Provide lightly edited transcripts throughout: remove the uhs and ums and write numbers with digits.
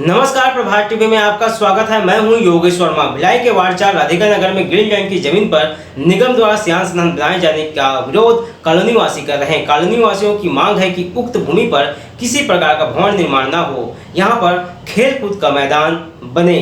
नमस्कार, प्रभात टीवी में आपका स्वागत है। मैं हूं योगेश वर्मा। भिलाई के वार्ड 4 राधिका नगर में ग्रीन लैंड की जमीन पर निगम द्वारा श्याम सदन बनाए जाने का विरोध कॉलोनी वासी कर रहे हैं। कॉलोनी वासियों की मांग है कि उक्त भूमि पर किसी प्रकार का भवन निर्माण न हो, यहां पर खेलकूद का मैदान बने।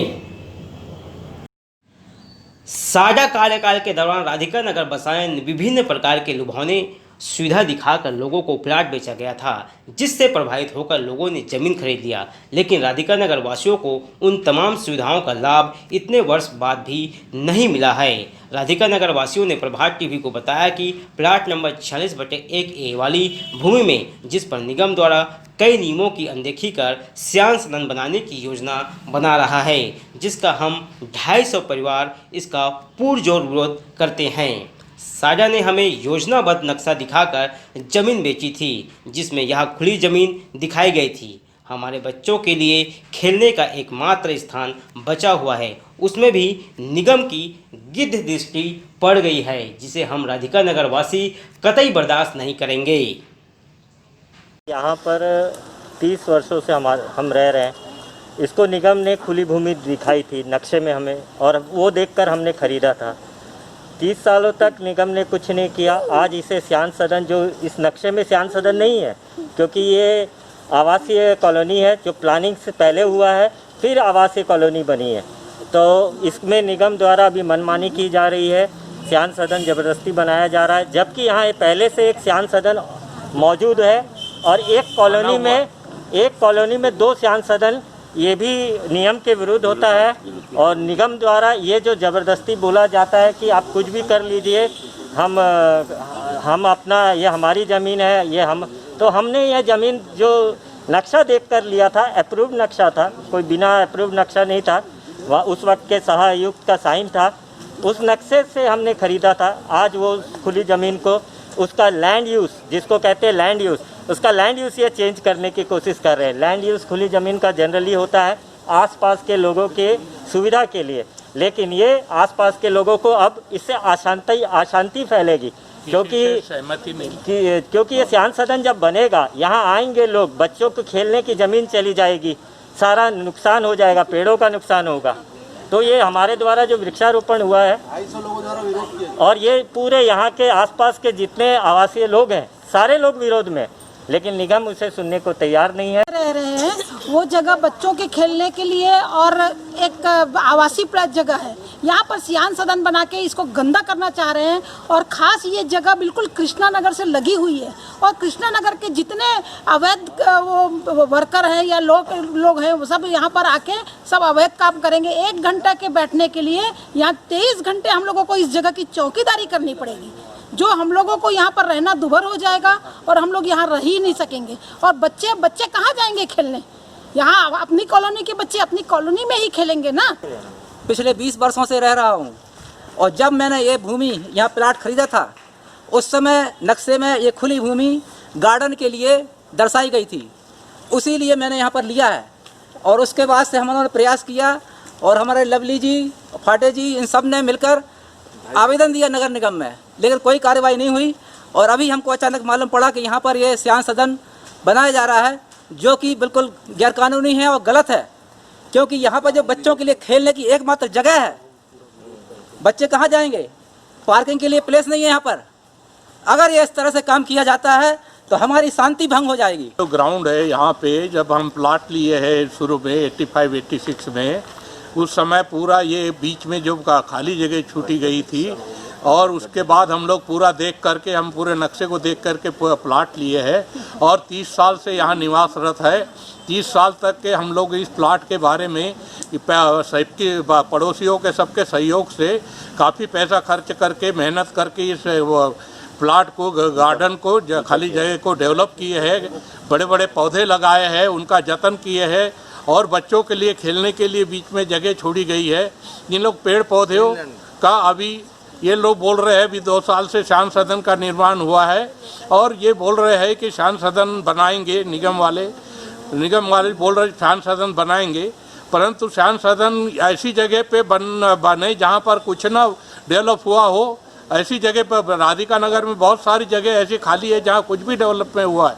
साझा कार्यकाल के दौरान राधिका नगर बसाए विभिन्न प्रकार के लुभावने सुविधा दिखाकर लोगों को प्लाट बेचा गया था, जिससे प्रभावित होकर लोगों ने जमीन खरीद लिया। लेकिन राधिका नगर वासियों को उन तमाम सुविधाओं का लाभ इतने वर्ष बाद भी नहीं मिला है। राधिका नगर वासियों ने प्रभात टीवी को बताया कि प्लाट नंबर 46/1A वाली भूमि में, जिस पर निगम द्वारा कई नियमों की अनदेखी कर श्याम सदन बनाने की योजना बना रहा है, जिसका हम 250 परिवार इसका पुरजोर विरोध करते हैं। साजा ने हमें योजनाबद्ध नक्शा दिखाकर जमीन बेची थी, जिसमें यह खुली जमीन दिखाई गई थी। हमारे बच्चों के लिए खेलने का एकमात्र स्थान बचा हुआ है, उसमें भी निगम की गिद्ध दृष्टि पड़ गई है, जिसे हम राधिका नगर वासी कतई बर्दाश्त नहीं करेंगे। यहाँ पर 30 वर्षों से हम रह रहे हैं। इसको निगम ने खुली भूमि दिखाई थी नक्शे में हमें, और वो देखकर हमने ख़रीदा था। 30 सालों तक निगम ने कुछ नहीं किया। आज इसे श्याम सदन, जो इस नक्शे में श्याम सदन नहीं है, क्योंकि ये आवासीय कॉलोनी है जो प्लानिंग से पहले हुआ है, फिर आवासीय कॉलोनी बनी है। तो इसमें निगम द्वारा अभी मनमानी की जा रही है, श्याम सदन ज़बरदस्ती बनाया जा रहा है, जबकि यहाँ पहले से एक श्याम सदन मौजूद है और एक कॉलोनी में 2 श्याम सदन, ये भी नियम के विरुद्ध होता है। और निगम द्वारा ये जो ज़बरदस्ती बोला जाता है कि आप कुछ भी कर लीजिए, हम अपना, ये हमारी ज़मीन है, हमने यह ज़मीन जो नक्शा देखकर लिया था, अप्रूव्ड नक्शा था, कोई बिना अप्रूव्ड नक्शा नहीं था, वह उस वक्त के सहायुक्त का साइन था, उस नक्शे से हमने ख़रीदा था। आज वो खुली ज़मीन को, उसका लैंड यूज़, जिसको कहते हैं लैंड यूज़, उसका लैंड यूज़ ये चेंज करने की कोशिश कर रहे हैं। लैंड यूज़ खुली ज़मीन का जनरली होता है आसपास के लोगों के सुविधा के लिए, लेकिन ये आसपास के लोगों को अब इससे अशांति फैलेगी, क्योंकि सहमति नहीं, क्योंकि ये श्याम सदन जब बनेगा, यहाँ आएंगे लोग, बच्चों को खेलने की ज़मीन चली जाएगी, सारा नुकसान हो जाएगा, पेड़ों का नुकसान होगा। तो ये हमारे द्वारा जो वृक्षारोपण हुआ है, 250 लोगों द्वारा विरोध किया, और ये पूरे यहाँ के आसपास के जितने आवासीय लोग हैं, सारे लोग विरोध में, लेकिन निगम उसे सुनने को तैयार नहीं है। रह रहे हैं वो जगह बच्चों के खेलने के लिए और एक आवासीय प्लस जगह है, यहाँ पर श्याम सदन बना के इसको गंदा करना चाह रहे हैं। और ख़ास ये जगह बिल्कुल कृष्णा नगर से लगी हुई है, और कृष्णा नगर के जितने अवैध वो वर्कर हैं या लोग हैं, वो सब यहाँ पर आके सब अवैध काम करेंगे। 1 घंटा के बैठने के लिए यहाँ 23 घंटे हम लोगों को इस जगह की चौकीदारी करनी पड़ेगी, जो हम लोगों को यहाँ पर रहना दुभर हो जाएगा और हम लोग यहाँ रह ही नहीं सकेंगे। और बच्चे कहाँ जाएंगे खेलने? यहाँ अपनी कॉलोनी के बच्चे अपनी कॉलोनी में ही खेलेंगे ना। पिछले 20 वर्षों से रह रहा हूँ, और जब मैंने ये भूमि यहाँ प्लाट खरीदा था, उस समय नक्शे में ये खुली भूमि गार्डन के लिए दर्शाई गई थी, उसी लिए मैंने यहाँ पर लिया है। और उसके बाद से हम लोगों ने प्रयास किया, और हमारे लवली जी, फाटे जी, इन सब ने मिलकर आवेदन दिया नगर निगम में, लेकिन कोई कार्रवाई नहीं हुई। और अभी हमको अचानक मालूम पड़ा कि यहाँ पर ये श्याम सदन बनाया जा रहा है, जो कि बिल्कुल गैरकानूनी है और गलत है, क्योंकि यहाँ पर जो बच्चों के लिए खेलने की एकमात्र जगह है, बच्चे कहाँ जाएंगे? पार्किंग के लिए प्लेस नहीं है यहाँ पर। अगर ये इस तरह से काम किया जाता है तो हमारी शांति भंग हो जाएगी। जो ग्राउंड है यहाँ पे, जब हम प्लाट लिए हैं शुरू में 85-86 में, उस समय पूरा ये बीच में जो खाली जगह छूटी गई थी, और उसके बाद हम लोग पूरा देख करके, हम पूरे नक्शे को देख करके पूरा प्लाट लिए हैं, और 30 साल से यहाँ निवासरत है। 30 साल तक के हम लोग इस प्लाट के बारे में सबके पड़ोसियों के सबके सहयोग से काफ़ी पैसा खर्च करके, मेहनत करके इस प्लाट को, गार्डन को, खाली जगह को डेवलप किए हैं, बड़े बड़े पौधे लगाए हैं, उनका जतन किए हैं, और बच्चों के लिए खेलने के लिए बीच में जगह छोड़ी गई है। इन लोग पेड़ पौधों का, अभी ये लोग बोल रहे हैं अभी 2 साल से श्याम सदन का निर्माण हुआ है, और ये बोल रहे हैं कि श्याम सदन बनाएंगे, निगम वाले बोल रहे श्याम सदन बनाएंगे, परंतु श्याम सदन ऐसी जगह पे बने जहाँ पर कुछ ना डेवलप हुआ हो। ऐसी जगह पर राधिका नगर में बहुत सारी जगह ऐसी खाली है जहाँ कुछ भी डेवलपमेंट हुआ है।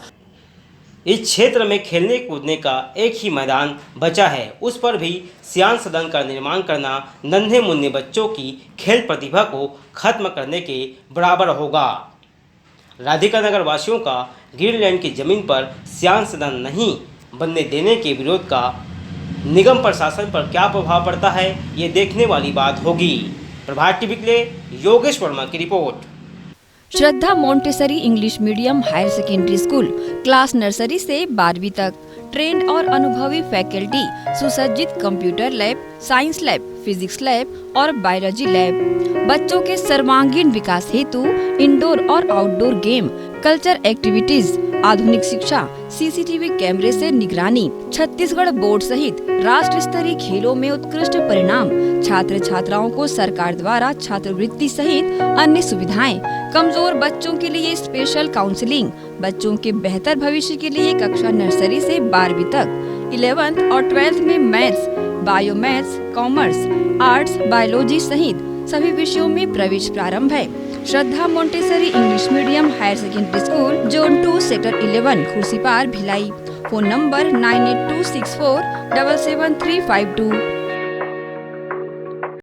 इस क्षेत्र में खेलने कूदने का एक ही मैदान बचा है, उस पर भी सियान सदन का निर्माण करना नन्हे मुन्ने बच्चों की खेल प्रतिभा को खत्म करने के बराबर होगा। राधिका नगर वासियों का ग्रीनलैंड की जमीन पर सियान सदन नहीं बनने देने के विरोध का निगम प्रशासन पर क्या प्रभाव पड़ता है, ये देखने वाली बात होगी। प्रभात टीवी के लिए योगेश वर्मा की report. Shraddha Montessori English medium higher secondary school class nursery से 12वीं तक ट्रेंड और अनुभवी फैकल्टी, सुसज्जित computer lab, science lab, physics lab और बायोलॉजी लैब। बच्चों के सर्वांगीण विकास हेतु इंडोर और आउटडोर गेम, कल्चर एक्टिविटीज, आधुनिक शिक्षा, सीसीटीवी कैमरे से निगरानी, छत्तीसगढ़ बोर्ड सहित राष्ट्र स्तरीय खेलों में उत्कृष्ट परिणाम, छात्र छात्राओं को सरकार द्वारा छात्रवृत्ति सहित अन्य सुविधाएं, कमजोर बच्चों के लिए स्पेशल काउंसलिंग, बच्चों के बेहतर भविष्य के लिए कक्षा नर्सरी से 12वीं तक, 11th और 12th में maths, bio maths, commerce, arts, biology सहित सभी विषयों में प्रवेश प्रारंभ है। Shraddha Montessori English medium higher secondary school, zone 2, sector 11, Khursipar, Bhilai. Phone number 9826477352।